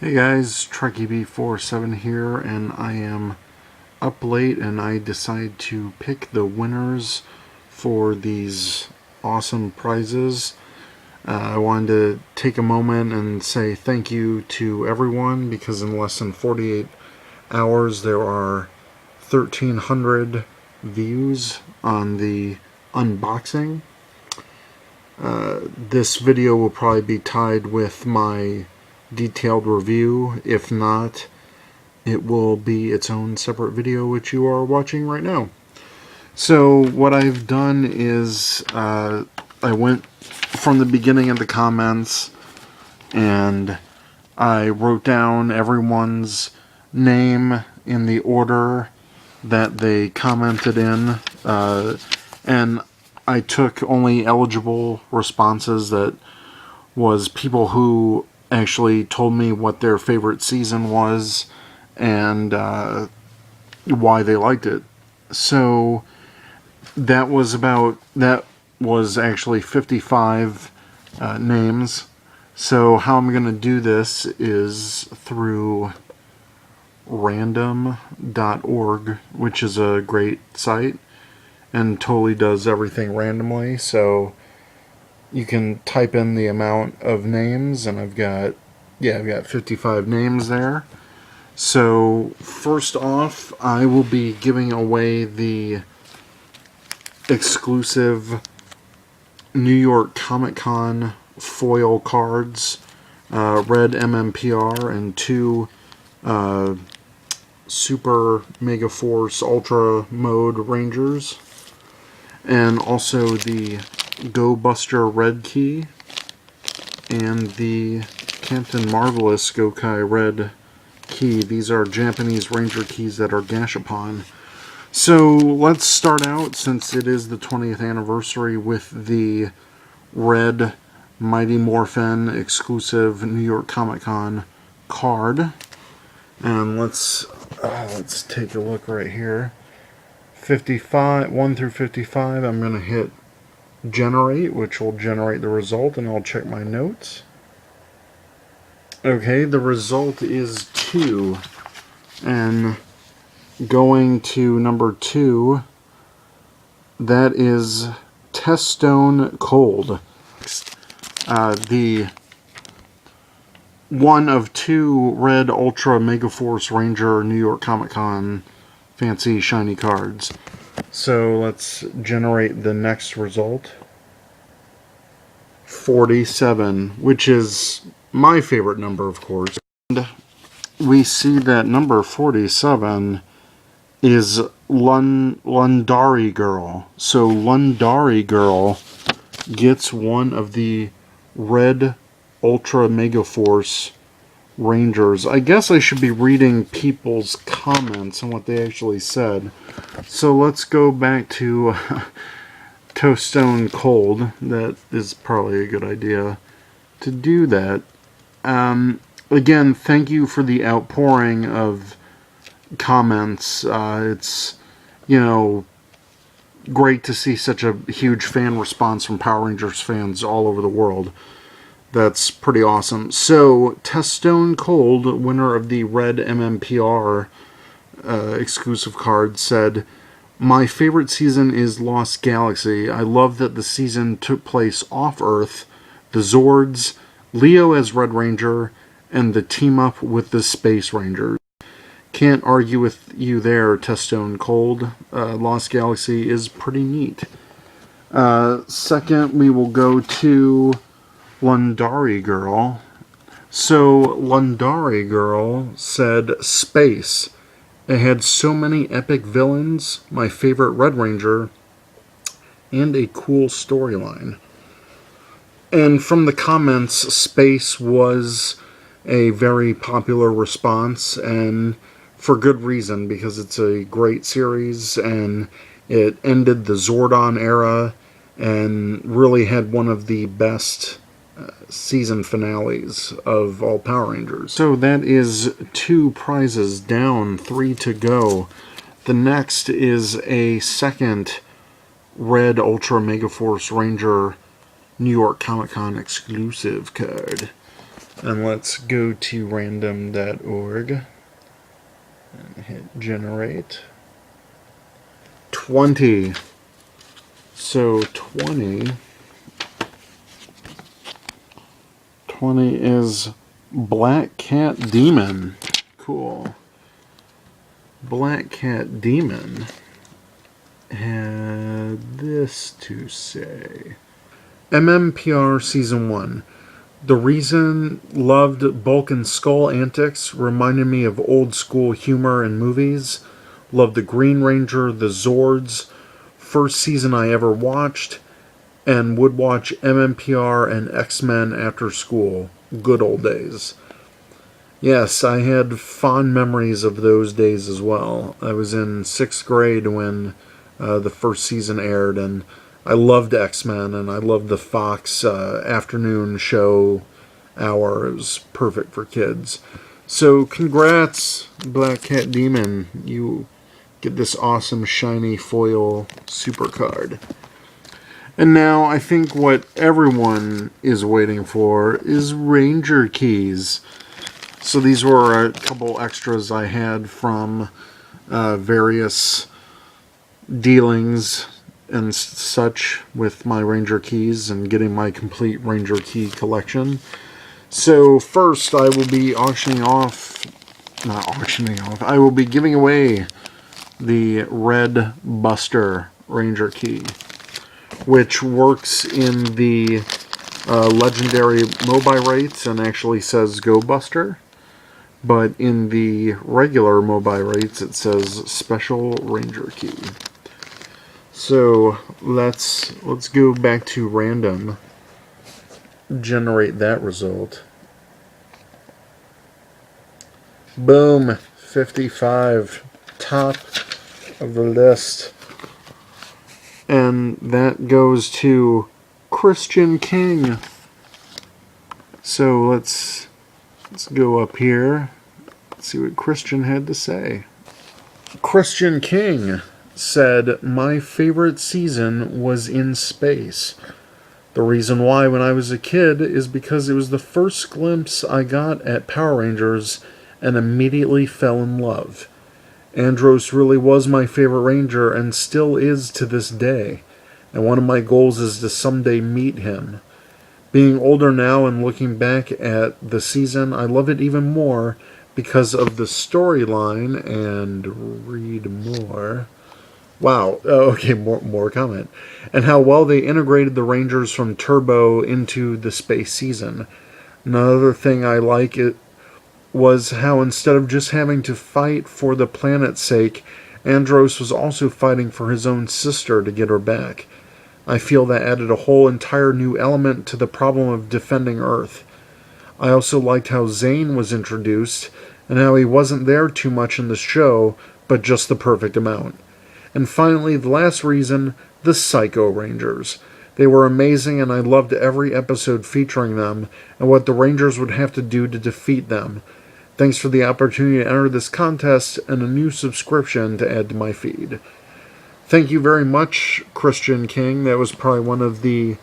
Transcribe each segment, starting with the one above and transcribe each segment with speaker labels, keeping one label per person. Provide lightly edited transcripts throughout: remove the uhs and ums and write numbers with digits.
Speaker 1: Hey guys, Trekkieb47 here, and I am up late and I decided to pick the winners for these awesome prizes. I wanted to take a moment and say thank you to everyone because in less than 48 hours there are 1,300 views on the unboxing. This video will probably be tied with my detailed review. If not, it will be its own separate video which you are watching right now. So what I've done is I went from the beginning of the comments and I wrote down everyone's name in the order that they commented in, and I took only eligible responses. That was people who actually told me what their favorite season was and why they liked it. So that was actually 55 names. So how I'm going to do this is through random.org, which is a great site and totally does everything randomly. So you can type in the amount of names, and I've got 55 names there. So first off, I will be giving away the exclusive New York Comic Con foil cards, red MMPR and 2 Super Mega Force Ultra Mode Rangers, and also the GokaiRed Key and the Captain Marvelous GokaiRed Key. These are Japanese Ranger keys that are gashapon. So let's start out, since it is the 20th anniversary, with the red Mighty Morphin exclusive New York Comic Con card. And let's take a look right here. 55, 1 through 55, I'm going to hit generate, which will generate the result, and I'll check my notes. Okay, the result is 2, and going to number 2, that is Testonecold, the one of 2 red Ultra Mega Force Ranger New York Comic Con fancy shiny cards. So let's generate the next result. 47, which is my favorite number, of course. And we see that number 47 is Lundarigirl. So Lundarigirl gets one of the red Ultra Mega Force Rangers. I guess I should be reading people's comments and what they actually said. So let's go back to Testonecold. That is probably a good idea to do that. Again, thank you for the outpouring of comments. It's, great to see such a huge fan response from Power Rangers fans all over the world. That's pretty awesome. So, Testonecold, winner of the red MMPR exclusive card, said, "My favorite season is Lost Galaxy. I love that the season took place off-Earth, the Zords, Leo as Red Ranger, and the team-up with the Space Rangers. Can't argue with you there, Testonecold. Lost Galaxy is pretty neat." Second, we will go to Lundarigirl. So Lundarigirl said, "Space. It had so many epic villains, my favorite Red Ranger, and a cool storyline." And from the comments, Space was a very popular response, and for good reason, because it's a great series and it ended the Zordon era and really had one of the best season finales of all Power Rangers. So that is 2 prizes down, 3 to go. The next is a second red Ultra Mega Force Ranger New York Comic Con exclusive card. And let's go to random.org and hit generate. 20. So 20 is BlackKatDemon. Cool. BlackKatDemon had this to say. MMPR Season 1. The reason loved Bulk and Skull antics reminded me of old school humor in movies. Loved the Green Ranger, the Zords. First season I ever watched. And would watch MMPR and X-Men after school. Good old days. Yes, I had fond memories of those days as well. I was in 6th grade when the first season aired, and I loved X-Men, and I loved the Fox afternoon show hour. It was perfect for kids. So, congrats, BlackKatDemon. You get this awesome shiny foil super card. And now, I think what everyone is waiting for is Ranger Keys. So these were a couple extras I had from various dealings and such with my Ranger Keys and getting my complete Ranger Key collection. So first I will be I will be giving away the Red Buster Ranger Key, which works in the legendary Mobi rates and actually says Go Buster. But in the regular Mobi rates, it says Special Ranger Key. So let's go back to random. Generate that result. Boom! 55. Top of the list. And that goes to Christian King. So let's go up here, see what Christian had to say. Christian King said, my favorite season was in space. The reason why when I was a kid is because it was the first glimpse I got at Power Rangers and immediately fell in love. Andros really was my favorite Ranger and still is to this day. And one of my goals is to someday meet him. Being older now and looking back at the season, I love it even more because of the storyline and read more. Wow, okay, more comment. And how well they integrated the Rangers from Turbo into the space season. Another thing I like it was how instead of just having to fight for the planet's sake, Andros was also fighting for his own sister to get her back. I feel that added a whole entire new element to the problem of defending Earth. I also liked how Zane was introduced, and how he wasn't there too much in the show, but just the perfect amount. And finally, the last reason, the Psycho Rangers. They were amazing, and I loved every episode featuring them, and what the Rangers would have to do to defeat them. Thanks for the opportunity to enter this contest, and a new subscription to add to my feed. Thank you very much, Christian King. That was probably one of the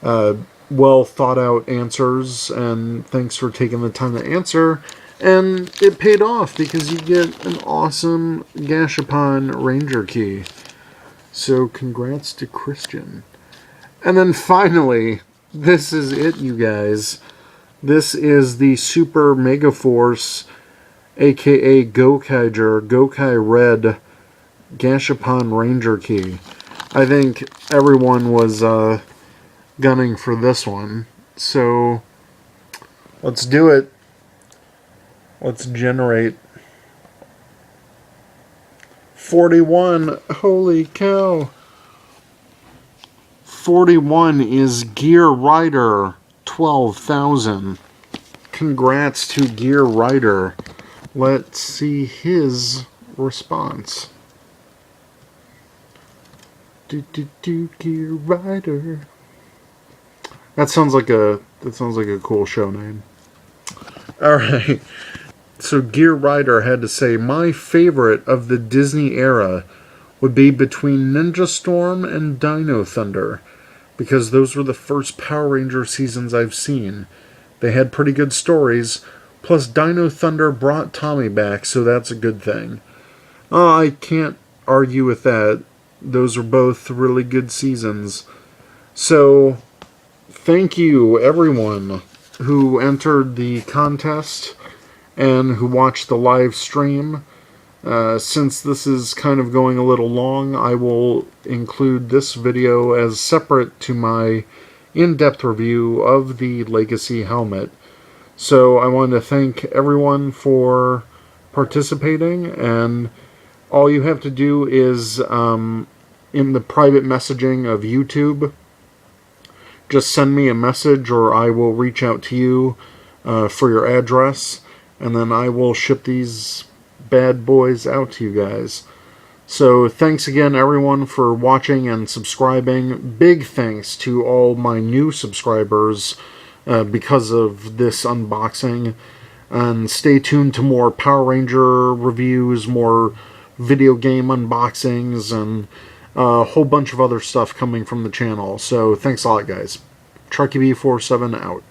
Speaker 1: well thought out answers, and thanks for taking the time to answer. And it paid off because you get an awesome Gashapon Ranger Key. So congrats to Christian. And then finally, this is it, you guys. This is the Super Mega Force, aka GokaiRed Gashapon Ranger Key. I think everyone was gunning for this one. So let's do it. Let's generate 41. Holy cow. 41 is Gear Rider 12,000. Congrats to Gear Rider. Let's see his response. Gear Rider. That sounds like a cool show name. All right. So Gear Rider had to say, my favorite of the Disney era would be between Ninja Storm and Dino Thunder, because those were the first Power Ranger seasons I've seen. They had pretty good stories. Plus, Dino Thunder brought Tommy back, so that's a good thing. I can't argue with that. Those were both really good seasons. So, thank you, everyone who entered the contest and who watched the live stream. Since this is kind of going a little long, I will include this video as separate to my in-depth review of the Legacy helmet. So I want to thank everyone for participating, and all you have to do is, in the private messaging of YouTube, just send me a message, or I will reach out to you for your address, and then I will ship these bad boys out to you guys. So thanks again, everyone, for watching and subscribing. Big thanks to all my new subscribers because of this unboxing. And stay tuned to more Power Ranger reviews, more video game unboxings, and a whole bunch of other stuff coming from the channel. So thanks a lot, guys. Trekkieb47 out.